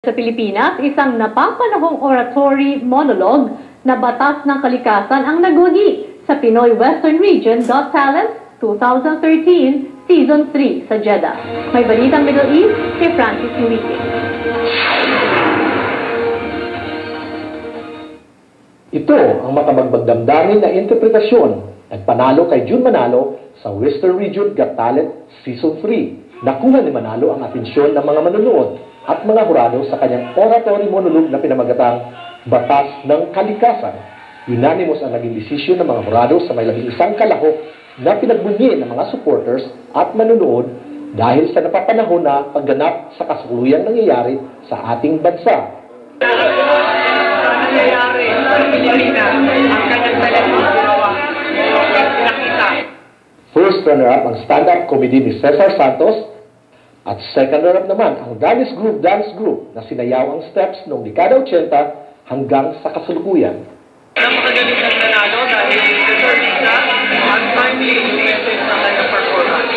Sa Pilipinas, isang napapanahong oratory monologue na batas ng kalikasan ang nagwagi sa Pinoy Western Region Got Talent 2013 Season 3 sa Jeddah. May balitang Middle East kay Francis Luike. Ito ang makabagbagdamdamin na interpretasyon nagpanalo kay June Manalo sa Western Region Got Talent Season 3. Nakuha ni Manalo ang atensyon ng mga manonood at mga hurado sa kanyang oratory monologue na pinamagatang Batas ng Kalikasan. Unanimous ang naging desisyon ng mga hurado sa may 11 kalahok na pinagbunyi ng mga supporters at manonood dahil sa napapanahon na pagganap sa kasalukuyang nangyayari sa ating bansa. Nangyayari sa Pilipinas ang kanyang talento ginawa. First runner-up ang stand-up comedy ni Cesar Santos at second runner-up naman ang dance group na sinayaw ang steps noong dekada 80 hanggang sa kasalukuyan. Napakagaling ng nanalo dahil deserving at timely uses ng kanyang performance.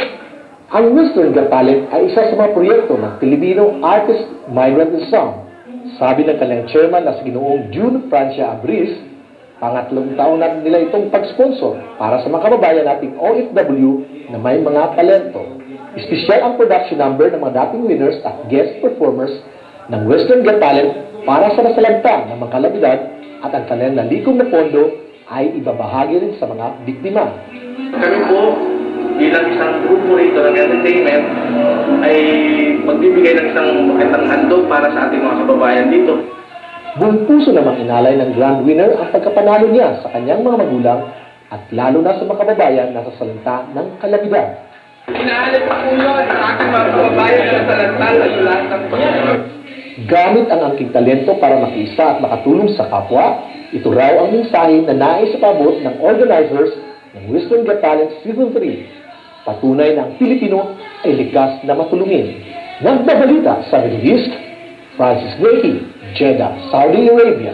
Ang Western Got Talent ay isa sa mga proyekto ng Filipino artist migrant in song. Sabi ng kanyang chairman na si Ginoong June Francia Abris, pangatlong taon na nila itong pag-sponsor para sa mga kababayan nating OFW na may mga talento. Espesyal ang production number ng mga dating winners at guest performers ng Western Got Talent para sa nasalanta ng mga kalabidad at ang kanilang nalikom na pondo ay ibabahagi rin sa mga biktima. Kami po, bilang isang grupo rito ng entertainment, ay magbibigay ng isang magandang handog para sa ating mga kababayan dito. Buong puso namang inalay ng grand winner ang pagkapanalo niya sa kanyang mga magulang at lalo na sa mga kababayan na sasalanta ng kalabidad. Inaalip pa po yun sa ating mga kababayan na salanta sa lahat ng Panginoon. Gamit ang angking talento para makiisa at makatulong sa kapwa, ito raw ang mensahe na nais ipabot ng organizers ng Western Got Talent Season 3. Patunay na ang Pilipino ay likas na matulungin. Nagbabalita sa Middle East, Francis Luike, Jeddah, Saudi Arabia.